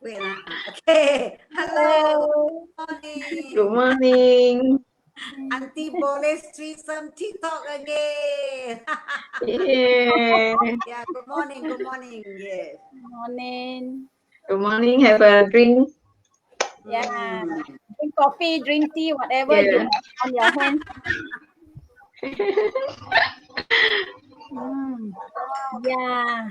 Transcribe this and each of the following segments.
Wait, okay. Hello. Hello. Morning. Good morning. Auntie Bole's Triosome TikTok again. Yeah. Yeah, good morning. Good morning. Yes. Morning. Good morning. Have a drink. Yeah. Mm. Drink coffee, drink tea, whatever you Yeah. have on your hand. Mm. Yeah.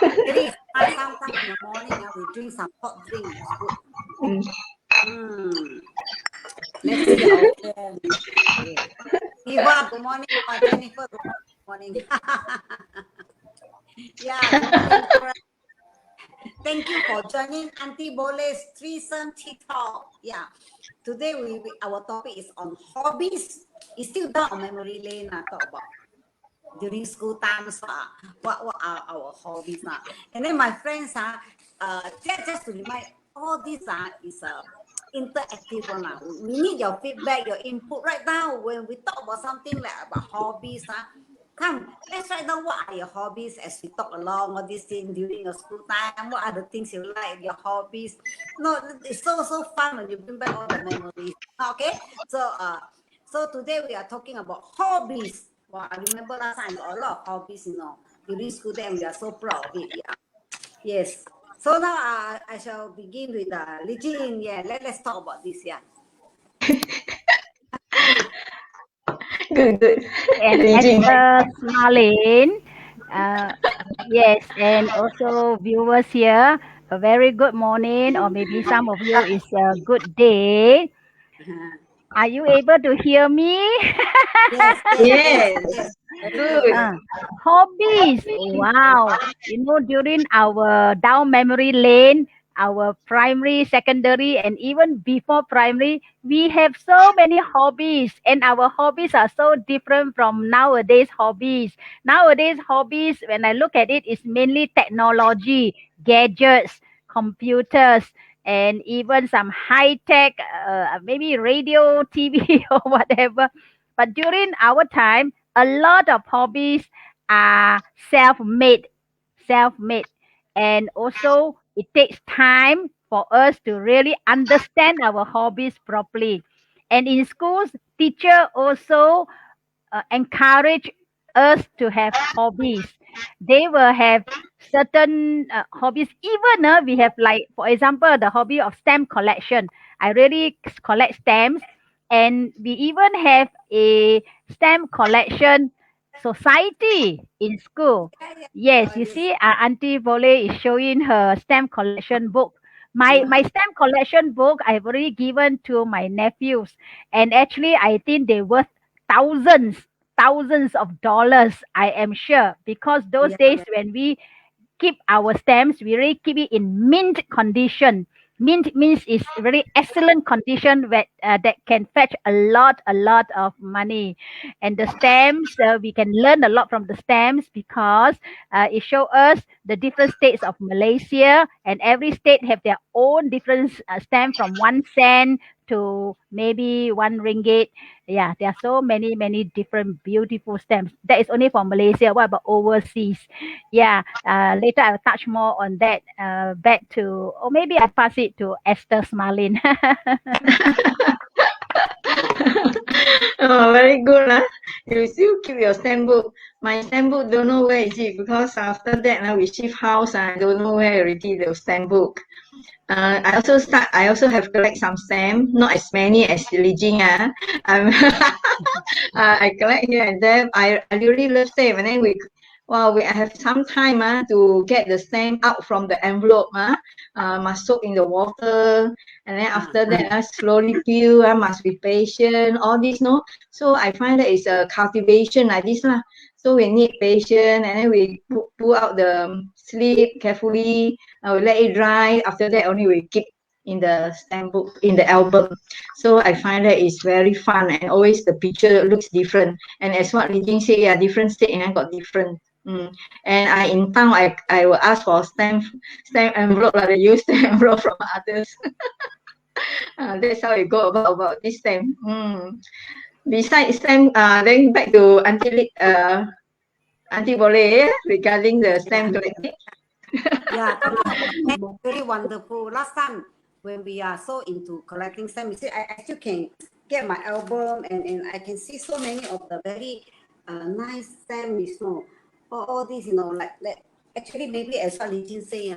Actually, sometimes in the morning, we drink some hot drink. It's good. Mm. Mm. Let's see our form. Yeah. Eva, good morning. Jennifer, good morning. Yeah, good morning. Thank you for joining Auntie Bole's Threesome TikTok. Yeah. Today our topic is on hobbies. It's still down on memory lane. Talk about during school times. What are our hobbies? And then my friends, just to remind, all this is interactive one. We need your feedback, your input right now. When we talk about something like about hobbies, come, let's write down what are your hobbies as we talk along all these things during your school time. What are the things you like, your hobbies? No, it's so fun when you bring back all the memories. Okay, so today we are talking about hobbies. Well, I remember last time I got a lot of hobbies, during school time. We are so proud of it. Yeah. Yes. So now I shall begin with Li Jin. Yeah, let's talk about this. Yeah. Good. And Raging. Esther Smalin. Uh, yes, and also viewers here, a very good morning, or maybe some of you is a good day. Are you able to hear me? Yes. Yes. Very good. Good. Uh, Hobbies. Wow. During our down memory lane, our primary, secondary, and even before primary, we have so many hobbies, and our hobbies are so different from nowadays hobbies. Nowadays hobbies, when I look at it, is mainly technology, gadgets, computers, and even some high tech, maybe radio, TV, or whatever. But during our time, a lot of hobbies are self-made, self-made, and also it takes time for us to really understand our hobbies properly. And in schools, teacher also encourage us to have hobbies. They will have certain hobbies. Even we have, like, for example, the hobby of stamp collection. I really collect stamps, and we even have a stamp collection society in school. Yeah. Yes, Oh, you yes. see, Auntie Vole is showing her stamp collection book. My stamp collection book I've already given to my nephews, and actually I think they worth thousands, thousands of dollars, I am sure, because those Yeah. days when we keep our stamps, we really keep it in mint condition. Mint means it's very excellent condition that can fetch a lot of money. And the stamps, we can learn a lot from the stamps, because it show us the different states of Malaysia, and every state have their own different stamp, from 1 cent to maybe 1 ringgit. Yeah, there are so many different beautiful stamps. That is only for Malaysia. What about overseas? Yeah, later I'll touch more on that. Back to, or maybe I pass it to Esther Smalin. Oh, very good. You still keep your stamp book. My stamp book don't know where is it, because after that we shift house. I don't know where already the stamp book. I also have collect some stamp, not as many as Li Jing. I collect here and there. I really love stamp, and then we have some time to get the stamp out from the envelope. Must soak in the water, and then after that slowly peel. Must be patient. All this, no. So I find that it's a cultivation like this lah. So we need patience, and then we pull out the sleeve carefully. We let it dry. After that, only we keep in the stamp book, in the album. So I find that it's very fun, and always the picture looks different. And as what Li Jing said, yeah, different state and I got different. And in town, I will ask for stamp envelope, like they use stamp envelope from others. That's how it go about this stamp. Besides stamp, then back to Auntie Auntie boleh regarding the stamp collecting. Yeah, talking about stamp, very wonderful. Last time when we are so into collecting stamps, you see, I still can get my album and I can see so many of the very nice stamps, all these, like actually maybe as what Li Jin say,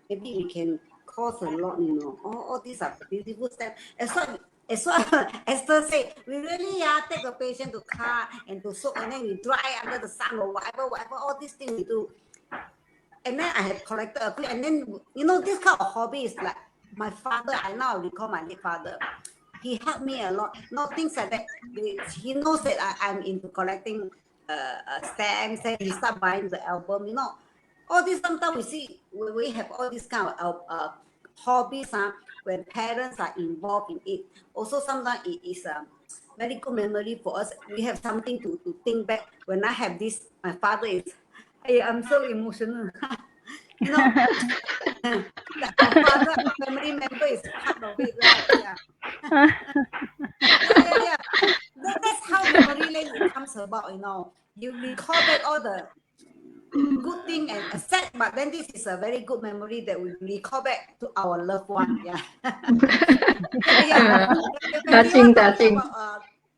maybe we can cost a lot, all these are beautiful stamps. As what Esther said, we really take a patient to cut and to soak and then we dry under the sun or whatever, all these things we do. And then I have collected a few, and then this kind of hobby is like my father. I now recall my late father. He helped me a lot. Things like that. He knows that I'm into collecting stamps, and he start buying the album. All this sometimes we see we have all these kind of hobbies. When parents are involved in it, also sometimes it is a very good memory for us. We have something to think back. When I have this, my father is. I'm so emotional. Like our father, our family member is part of it, right? Yeah. Yeah. That's how memory lane comes about, You recall back all the good thing and sad, but then this is a very good memory that we recall back to our loved one. Yeah. Yeah. When we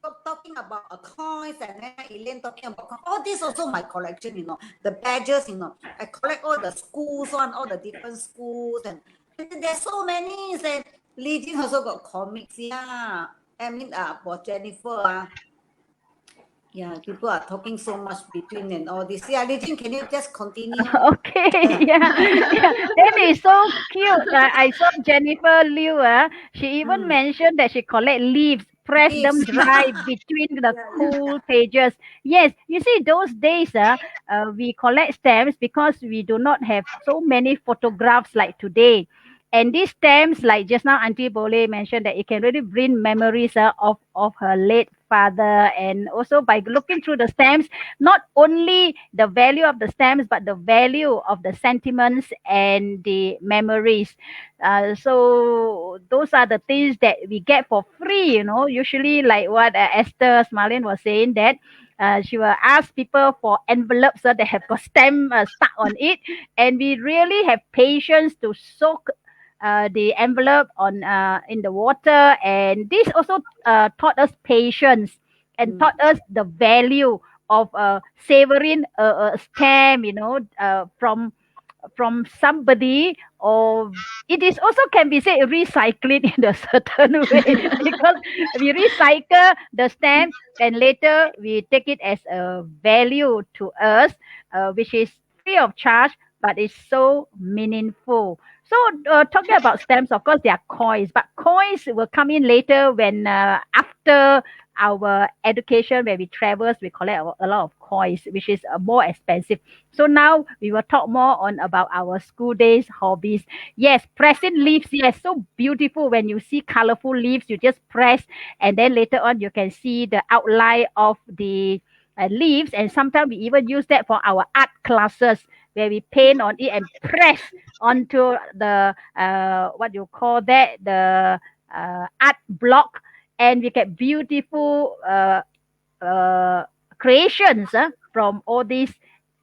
were talking about coins, and then Elaine talking about coins. All this also my collection, the badges, I collect all the schools all the different schools, and there's so many. And Li Jin also got comics, yeah. I mean, for Jennifer, yeah, people are talking so much between and all this. Yeah, Li Jin, can you just continue? Okay, yeah. That is so cute. I saw Jennifer Liu. She even mentioned that she collect leaves, press them Leaves. dry between the Yeah. cool pages. Yes, you see, those days, we collect stamps because we do not have so many photographs like today. And these stamps, like just now, Auntie Bole mentioned that it can really bring memories of her late father. And also by looking through the stamps, not only the value of the stamps, but the value of the sentiments and the memories. So those are the things that we get for free, usually like what Esther Smalin was saying, that she will ask people for envelopes that have got stamp stuck on it. And we really have patience to soak the envelope on in the water, and this also taught us patience and taught us the value of savoring a stamp, from somebody, or it is also can be said recycling in a certain way, because we recycle the stamp and later we take it as a value to us, which is free of charge but it's so meaningful. So talking about stamps, of course, they are coins, but coins will come in later when after our education, when we travel, we collect a lot of coins, which is more expensive. So now we will talk more on about our school days hobbies. Yes, pressing leaves. Yes, so beautiful when you see colorful leaves. You just press, and then later on you can see the outline of the leaves. And sometimes we even use that for our art classes, where we paint on it and press onto the what you call that, the art block, and we get beautiful creations from all these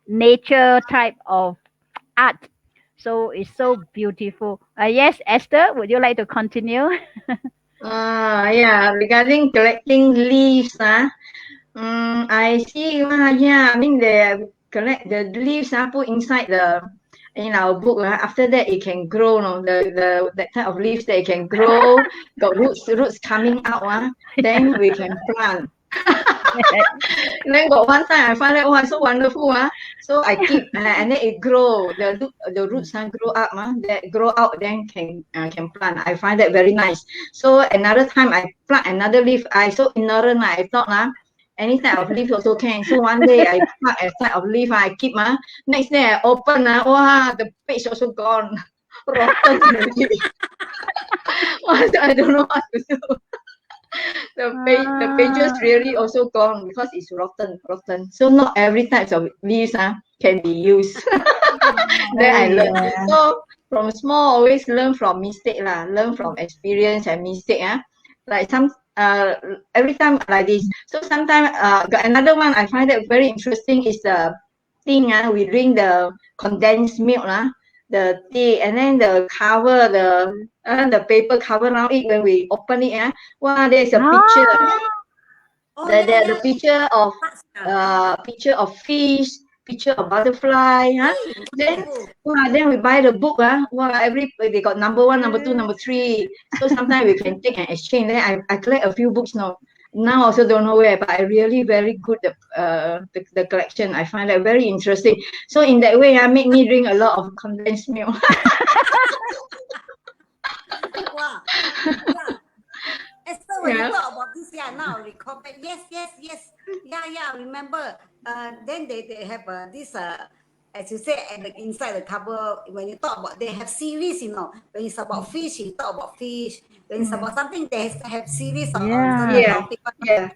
nature type of art. So it's so beautiful. Yes, Esther, would you like to continue? Yeah, regarding collecting leaves, I see, yeah, I mean, they collect the leaves, put inside in our book. After that, it can grow, that type of leaves that it can grow, got roots coming out, then we can plant. Then got one time I find that, oh, so wonderful, so I keep, and then it grow, the roots grow up, that grow out, then can plant. I find that very nice. So another time I plant another leaf, I so ignorant, I thought, any type of leaf also can. So one day I pluck a type of leaf, I keep, next day I open, wow, the page also gone, rotten already. I don't know what to do. The pages really also gone because it's rotten. So not every type of leaves can be used. Then I learned. So from small, always learn from mistake learn from experience and mistake. Like some every time like this. So sometimes got another one I find that very interesting is the thing, we drink the condensed milk, the tea, and then the cover, the paper cover around it, when we open it, wow, there's a picture. Oh, The picture of That's, picture of fish, picture of butterfly, hey, then wonderful. then we buy the book, wow, they got number 1, number 2, number 3, so sometimes we can take and exchange. Then I collect a few books now. Now also don't know where, but I really very good the collection. I find that very interesting. So in that way, make me drink a lot of condensed milk. Wow. Yeah. Esther, when you Yeah. talk about this, now I recall back. Yes. Yeah, remember. Then they have this, as you say, at the inside the cover, when you talk about, they have series, When it's about fish, you talk about fish. When it's about something, they have series on certain Yeah. topic. Yeah.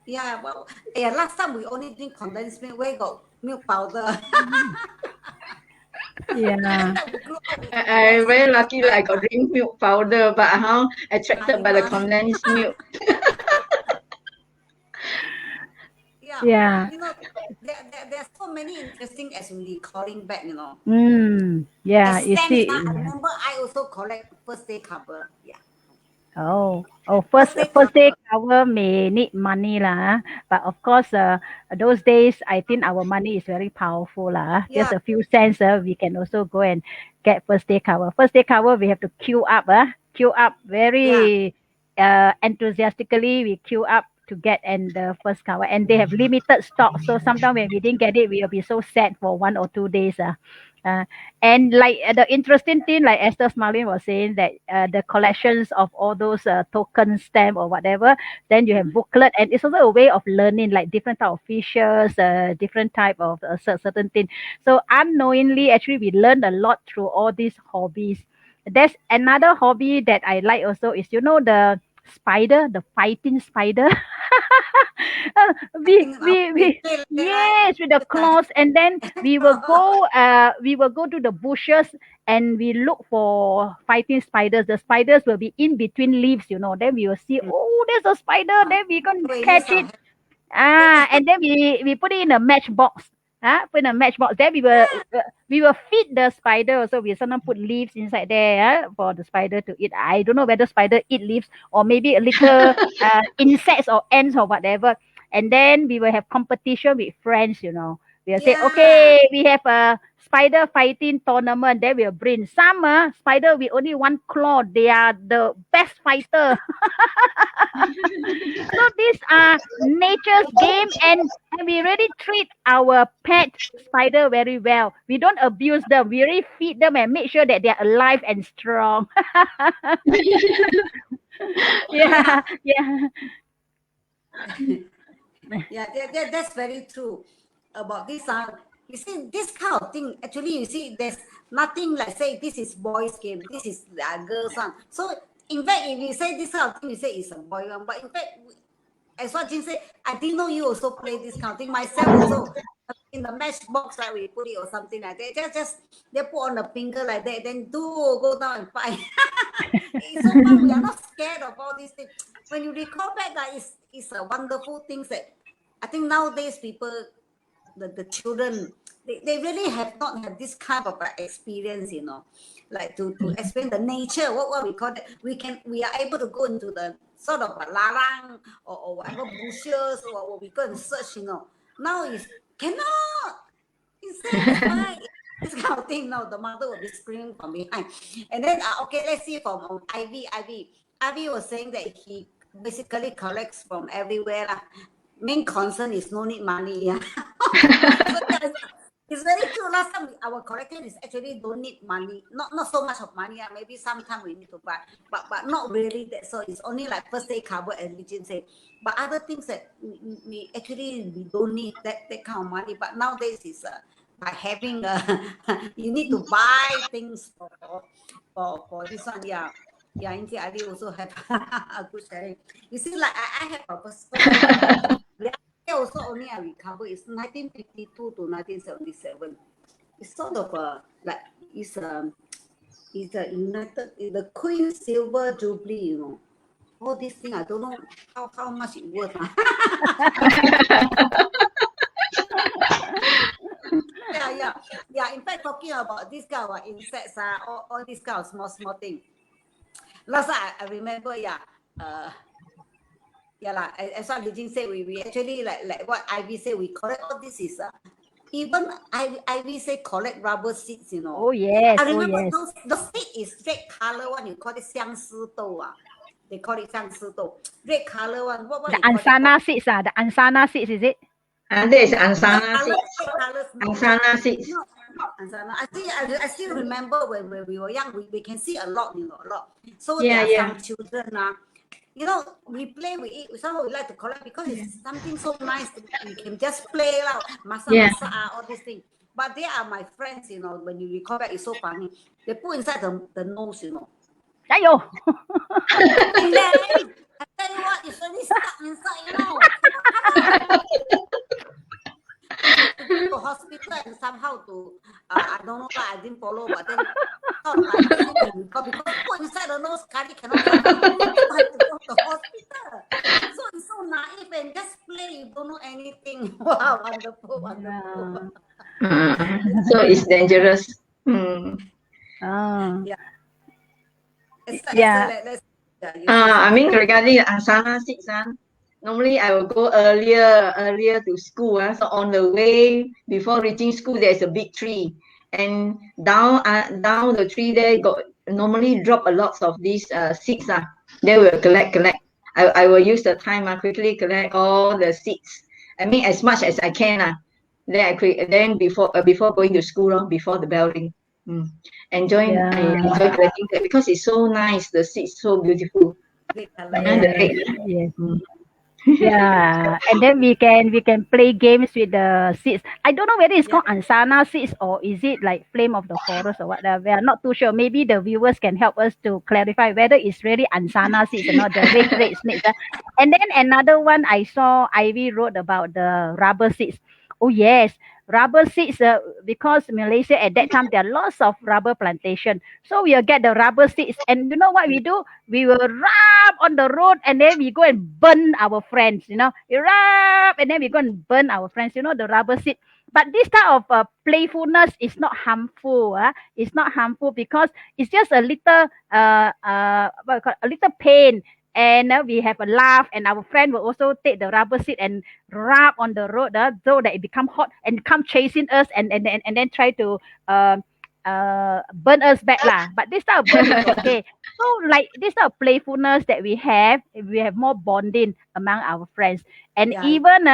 Yeah, well, last time we only drink condensed milk. Where got milk powder? Yeah. We grew up with I'm condensed very milk. lucky that I got drink milk powder, but how attracted by the Demand. condensed milk. Yeah, Yeah. there's so many interesting as we recalling back, Yeah. As You stamps, see. I remember I also collect first day cover. Yeah, Oh, first day first day cover. cover may need money lah, but of course, those days I think our money is very powerful lah. Just Yeah, a few cents, we can also go and get first day cover. First day cover, we have to queue up yeah, very enthusiastically. We queue up to get and the first cover, and they have limited stock. So sometimes when we didn't get it, we will be so sad for 1 or 2 days. Uh, and like the interesting thing, like Esther Smalin was saying, that the collections of all those token stamp or whatever, then you have booklet, and it's also a way of learning, like different type of fishes, different type of certain thing. So unknowingly, actually, we learn a lot through all these hobbies. There's another hobby that I like also is, the spider, the fighting spider. I think We we play like that, right? yes, with the It's claws, and then we will go to the bushes, and we look for fighting spiders. The spiders will be in between leaves, then we will see, oh, there's a spider, then we can we use catch our it. hand. And then we put it in a matchbox. Put in a matchbox. Then we will feed the spider. Also, we sometimes put leaves inside there, for the spider to eat. I don't know whether spider eat leaves, or maybe a little insects or ants or whatever. And then we will have competition with friends. We'll say, Yeah, okay, we have a spider fighting tournament. Then we'll bring some spider with only one claw. They are the best fighter. So these are nature's game, and we really treat our pet spider very well. We don't abuse them. We really feed them and make sure that they are alive and strong. yeah, Yeah, yeah. yeah. That's very true about this. You see, this kind of thing. Actually, you see, there's nothing like say this is boys' game. This is girls' one. So in fact, if you say this kind of thing, you say it's a boy one. But in fact, as what Jin said, I didn't know you also play this kind of thing. Myself also, in the matchbox, right, we put it or something like that. Just they put on the finger like that, then go down and fight. It's so fun. We are not scared of all these things. When you recall back, it's a wonderful things that I think nowadays people, the children, they really have not had this kind of experience, like to explain the nature, what we call it. We are able to go into the sort of a larang or whatever bushes, or what we go and search, Now is cannot. It's fine. This kind of thing. Now the mother will be screaming from behind. And then okay, let's see from Ivy was saying that he basically collects from everywhere. Main concern is no need money. Yeah. So it's very true. Last time our collection is actually don't need money. Not so much of money. Maybe sometime we need to buy, but not really that. So it's only like first day cover, as Regine said. But other things that we actually we don't need that kind of money. But nowadays is by having you need to buy things for this one. Yeah. Yeah, Auntie Ali also have a good sharing. You see, like I have a first day cover. Also only I recover is 1952 to 1977. It's sort of like it's a United the Queen Silver Jubilee, All these things I don't know how much it worth. Yeah. In fact, talking about this kind of insects, all these kind of small thing. Last time I remember, lah. As what Li Jing said, we actually like what Ivy said, we collect all this is even Ivy say collect rubber seeds, you know. Oh yes, I oh remember yes. those seed is red color one. You call it 相思豆 ah. They call it 相思豆. Red color one. What The you call it? ansana seeds, the ansana seeds, is it? And this Red ansana color, seeds. red color small. Ansana seeds. No, Ansana. I still remember when we were young, we can see a lot, you know, a lot. So there are some children you know, we play, we eat. Somehow we like to collect because it's something so nice. We can just play out, masa all these things. But they are my friends, you know. When you recall back, it's so funny. They put inside the nose, you know. Ayo. And then I tell you what, it's really stuck inside, you know. To the hospital and somehow to I don't know why I didn't follow, but then because put inside the nose, Kari cannot come out. I have to go to the hospital. So it's so naive and just play, you don't know anything. Wow, wonderful. So it's dangerous. Yeah. Let's I mean, regarding Ansana seeds, normally I will go earlier to school. So on the way before reaching school, there's a big tree, and down the tree there normally drop a lot of these seeds. They will collect. I will use the time quickly collect all the seeds. I mean, as much as I can. Then before going to school, before the bell ring. Enjoy collecting that because it's so nice. The seeds so beautiful. Yes. Yeah, and then we can play games with the seeds. I don't know whether it's called ansana seeds or is it like flame of the forest or whatever. We are not too sure. Maybe the viewers can help us to clarify whether it's really ansana seeds or not, the red snakes. And then another one I saw Ivy wrote about the rubber seeds. Oh yes, rubber seeds because Malaysia at that time there are lots of rubber plantation. So we'll get the rubber seeds and you know what we do? We will rub on the road and then we go and burn our friends, you know. We rub and then we go and burn our friends, you know, the rubber seed. But this type of playfulness is not harmful. It's not harmful because it's just a little a little pain. And we have a laugh, and our friend will also take the rubber seed and rub on the road so that it become hot and come chasing us and then try to burn us back lah. But this type of burn is okay. So like this type of playfulness that we have more bonding among our friends, and even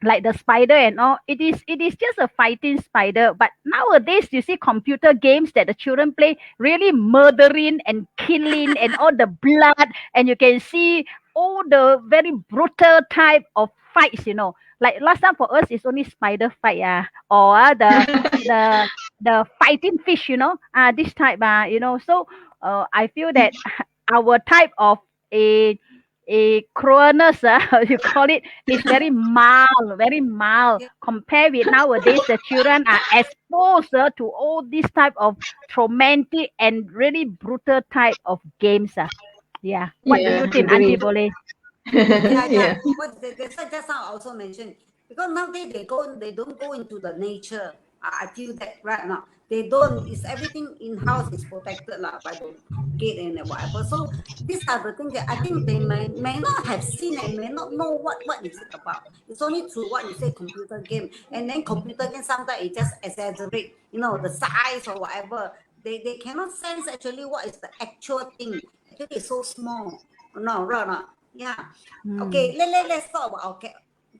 like the spider and all, it is just a fighting spider. But nowadays you see computer games that the children play, really murdering and killing and all the blood, and you can see all the very brutal type of fights, you know. Like last time for us it's only spider fight, or the fighting fish, you know, this type, you know. So I feel that our type of a cruelness, you call it, is very mild compared with nowadays. The children are exposed to all this type of traumatic and really brutal type of games. What do you think, Auntie Boleh? What that's how I also mentioned, because nowadays they don't go into the nature. I feel that right now they don't. It's everything in house is protected by the gate and whatever. So these are the things that I think they may not have seen and may not know what is it about. It's only through what you say computer game, and then computer game sometimes it just exaggerate, you know, the size or whatever. They cannot sense actually what is the actual thing. Actually, it's so small. No, right now. Yeah. Okay, let's talk about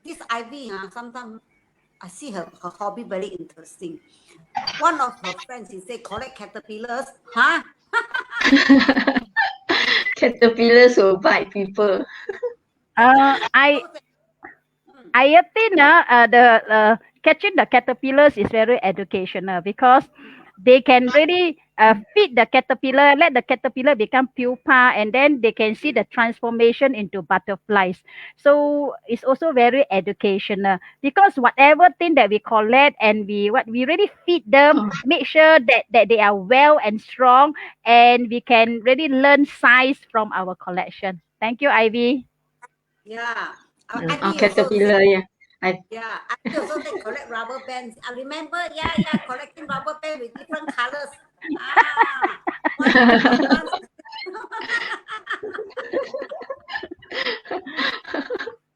this Ivy. Sometimes I see her hobby very interesting. One of her friends, he say collect caterpillars. Caterpillars will bite people. I think the catching the caterpillars is very educational because they can really feed the caterpillar, let the caterpillar become pupa, and then they can see the transformation into butterflies. So it's also very educational because whatever thing that we collect and we really feed them, make sure that they are well and strong, and we can really learn science from our collection. Thank you, Ivy. Yeah. Caterpillar, Yeah, I also take collect rubber bands. I remember, collecting rubber band with different colors. One.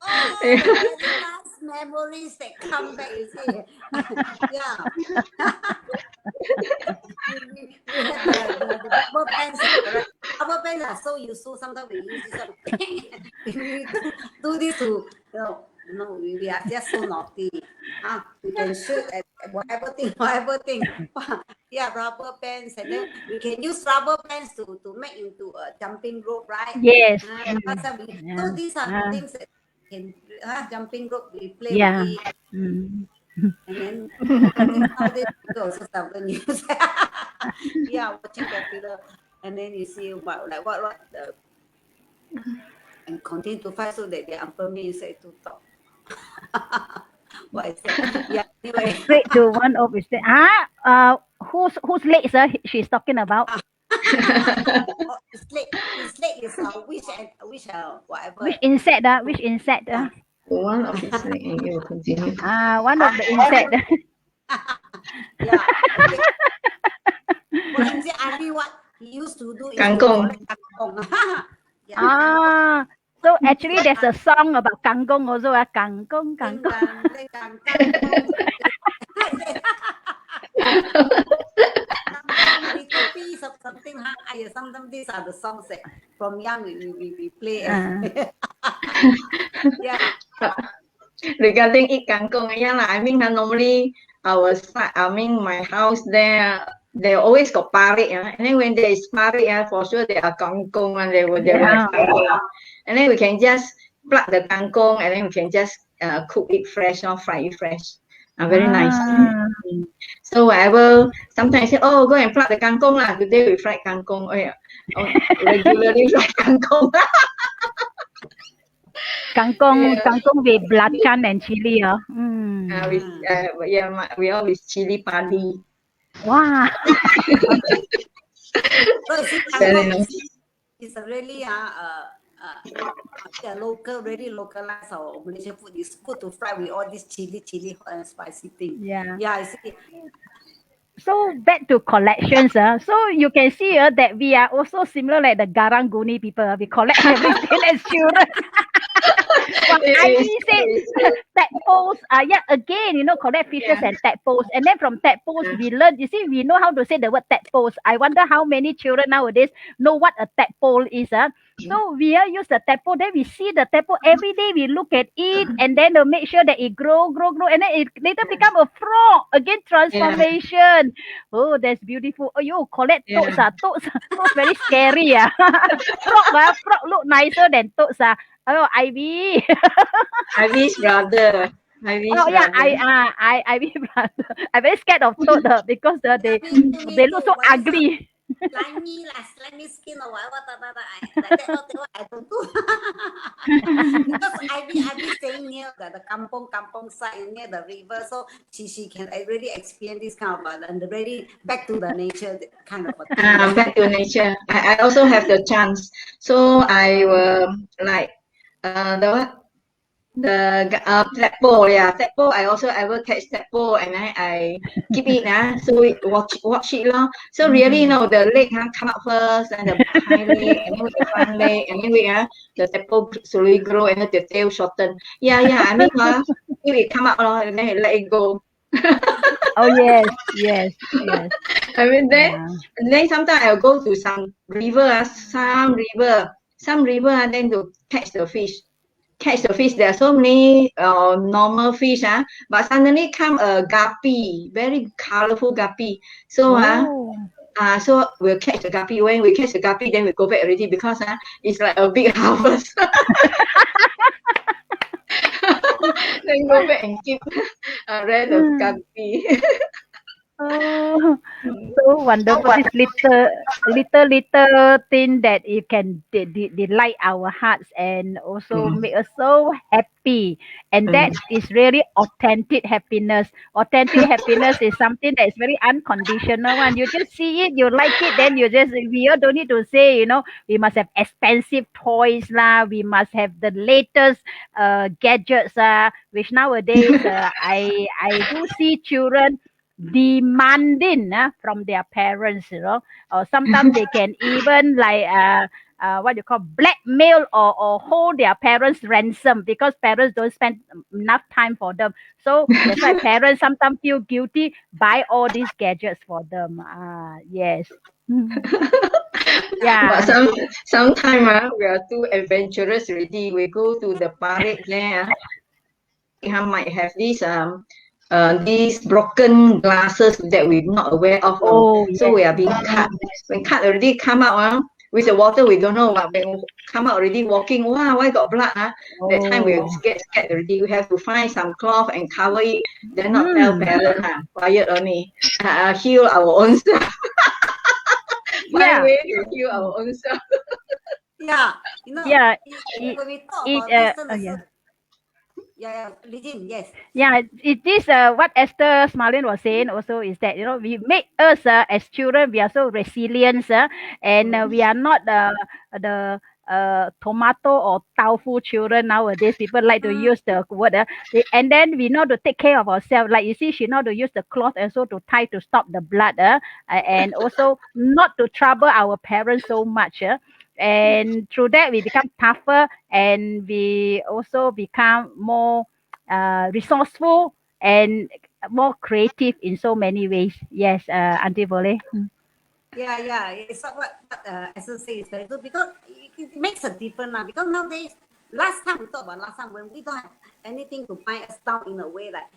Oh, the very nice memories that come back, you see. Yeah. we have the rubber bands, correct? Rubber bands are so useful. Sometimes we use this one. We do this to, we are just so naughty. We can shoot at whatever thing. Yeah, rubber bands, and then we can use rubber bands to make into a jumping rope, right? Yes. So these are the Uh, things that can jumping rope we play with yeah. it, Mm. and then I think nowadays people also seldom use. Yeah, watching popular, and then you see what the and continue to fight so that they permit you say to talk. What is that? Yeah. Anyway. Straight to one of his whose legs she's talking about? His leg is which whatever. Which insect? Which insect? One of his leg, and you will continue. One of the insect. Yeah. For instance, Auntie, what he used to do is Kangkong. to collect kangkong. Yeah. So actually there's a song about kangkong also. Kangkong, kangkong. Little piece of something. Sometimes these are the songs that from young we play. Yeah. Regarding eat kangkong, I mean, normally my house there, they always got parrot, and then when there is parrot, for sure there are kangkong, and they will have kangkong. And then we can just pluck the kangkong, and then we can just cook it fresh or fry it fresh. Very nice. So whatever, sometimes I say, oh, go and pluck the kangkong lah. Today we fried kangkong. Regularly fried kangkong. Kangkong with belacan and chili. We all with chili padi. Wow. So see, kangkong is a really local, really localized our Malaysian food. It's good to fry with all this chili hot and spicy thing. Yeah. Yeah, I see. So back to collections. So you can see that we are also similar like the Garang Guni people. We collect everything as children. Ivy said tadpoles. Again, collect fishes and tadpoles. And then from tadpoles, we learn. You see, we know how to say the word tadpoles. I wonder how many children nowadays know what a tadpole is. So we use the tadpole. Then we see the tadpole every day. We look at it, and then to make sure that it grow, and then it later become a frog. Again, transformation. Oh, that's beautiful. Oh, you collect toads. Toads very scary. Frog look nicer than toads. Oh, Ivy. Ivy's brother. Ivy's brother. Ivy brother. I'm very scared of toad because they look so ugly. slimy skin or whatever. Like that I don't do. Because Ivy staying near the kampong side, near the river, so she can really experience this kind of and really back to the nature kind of a thing. Back to nature. I also have the chance, so I will like the tadpole, tadpole. I also ever catch tadpole, and I keep it, so we watch it long. So really, the leg come up first, and the hind leg, and then the front leg, and then the tadpole slowly grow, and then the tail shorten. I mean, if it come up, and then let it go. Oh yes. I mean, then sometimes I'll go to some river, and then to catch the fish. There are so many normal fish, but suddenly come a guppy, very colorful guppy. So so we'll catch the guppy. When we catch the guppy, then we go back already because it's like a big harvest. Then go back and keep a red of guppy. Oh, so wonderful. This little thing that you can delight our hearts and also Mm. make us so happy. And that Mm. is really authentic happiness. Authentic happiness is something that is very unconditional one. You just see it, you like it, then we all don't need to say, we must have expensive toys lah, we must have the latest gadgets which nowadays I do see children demanding from their parents, or sometimes they can even like what you call blackmail or hold their parents ransom because parents don't spend enough time for them. So that's why parents sometimes feel guilty buy all these gadgets for them. Yes. But Yeah. sometime we are too adventurous already. We go to the parade there. Might have these broken glasses that we're not aware of. Oh So yes. we are being cut. When cut already come out with the water, we don't know. But when come out already walking, wow, why got blood? That time we Oh. get scared already. We have to find some cloth and cover it. Then not tell Mm. parents. Quiet only. Heal our own self. Find Yeah. way to heal our own self. Yeah, Yeah. It, when we talk it about this, yeah. yeah, Regine, yes. Yeah, it is what Esther Smalin was saying also is that we make us as children we are so resilient and Mm. we are not the tomato or tofu children nowadays. People like to use the word and then we know to take care of ourselves. Like you see, she know to use the cloth also to tie to stop the blood and also not to trouble our parents so much. And through that we become tougher and we also become more resourceful and more creative in so many ways. Yes, Auntie Boleh. Yeah. It's what Esther say is very good because it makes a difference now. Because nowadays, last time we talked about last time when we don't have anything to bind us down in a way like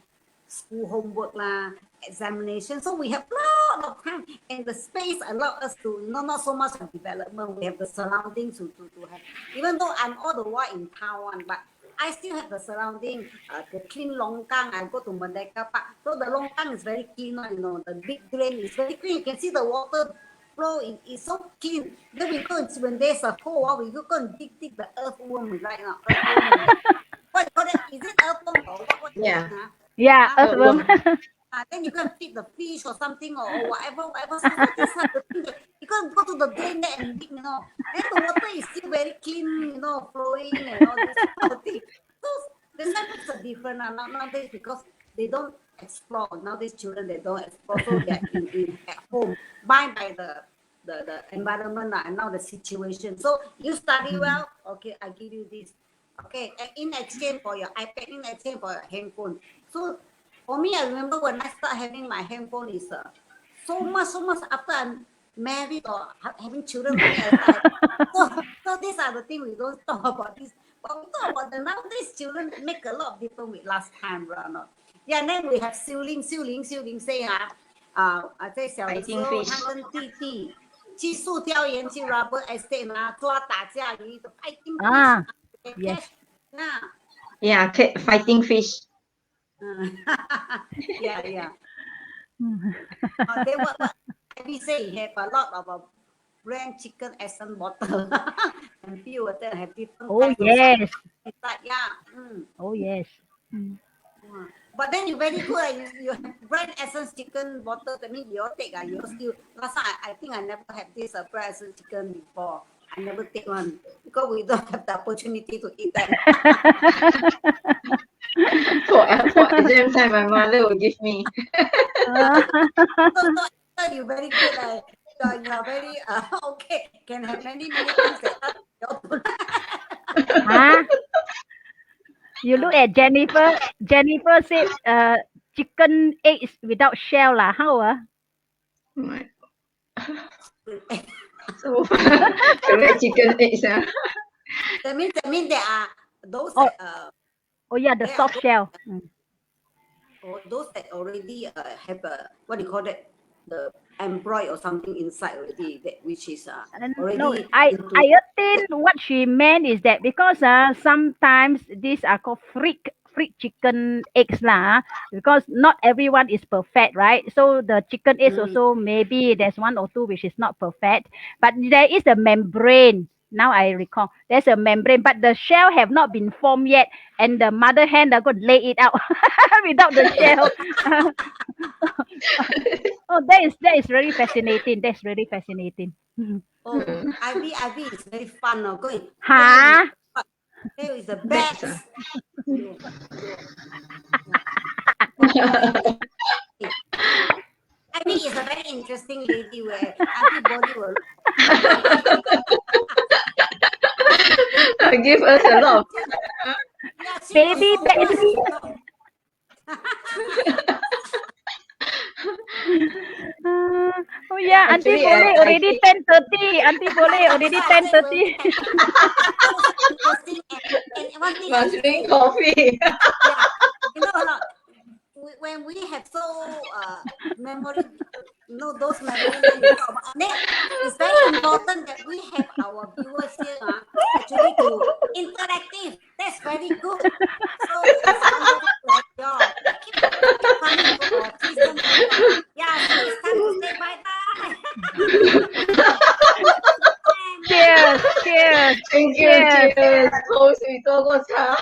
school homework lah, examination. So we have a lot of time and the space allow us to not so much of development. We have the surroundings to have. Even though I'm all the while in Taiwan, but I still have the surrounding, the clean longkang. I go to Merdeka Park. So the longkang is very clean, the big drain is very clean. You can see the water flow is so clean. Then we go when there's a hole, we go and dig the earthworm, right now. Earthworm. What you call that? Is it earthworm or what is Yeah. it? Yeah, earthworm. Then you can feed the fish or something or whatever. So these are the things that you can go to the drain there and dig, Then the water is still very clean, flowing and all this kind of thing. So that's why makes a difference nowadays because they don't explore. Nowadays children they don't explore, so they're in at home, bind by the environment and now the situation. So you study well, okay, I give you this. Okay, and in exchange for your iPad, in exchange for your handphone. So for me, I remember when I start having my handphone is so much after I'm married or having children. Only I start so these are the things we don't talk about this. But we talk about the nowadays children make a lot of difference with last time, right? Yeah, and then we have 修灵 say在小的时 Fighting 候，他 fish. 跟弟弟去树雕园去 rubber estate 抓打架鱼的 fighting Ah, fish yes. catch 那 Yeah, fighting fish. yeah. Then what we say he have a lot of brand chicken essence bottle and few of them have different Oh kinds of yes. inside. Yeah. Oh yes. But then you very good. You have brand essence chicken bottle. That means you all take. You all still last time I think I never have this brand essence chicken before. I never take one because we don't have the opportunity to eat that. For exam time, my mother will give me. So you very good. You are very okay. Can have many things that you don't. Huh? You look at Jennifer. Jennifer said chicken eggs without shell lah. How So correct chicken eggs. That means there are those Oh, that oh yeah, the there are soft shell. those that already have what do you call that, the embroid or something inside already, that which is No, already I into think what she meant is that because sometimes these are called freak chicken eggs lah, because not everyone is perfect, right? So the chicken eggs also maybe there's one or two which is not perfect, but there is a membrane. Now I recall, there's a membrane, but the shell have not been formed yet, and the mother hen are going to lay it out without the shell. Oh, that is really fascinating. That's really fascinating. Oh, Ivy is very fun. Oh, going. Huh? Here is the Bats, bats. Ivy is a very interesting lady where Auntie Bolly will Give us a lot. yeah, she Baby was so bats. fun. Oh yeah, Auntie Actually, Boleh I already think 10:30. Auntie Boleh That's already why I said when 10:30. we have so interesting and one thing I must say, drink coffee. yeah, you know or not, when we have so memory, those memory lane we talk about, then it's very important that we have our viewers here actually to interactive. That's very good. So it's wonderful to have y'all. Keep coming to our threesome. Yeah, so it's time to say bye bye. Cheers, cheers, Thank you, cheers. cheers. 口水多过茶。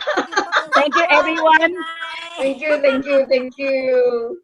Thank you, everyone. Bye. Thank you, thank you, thank you.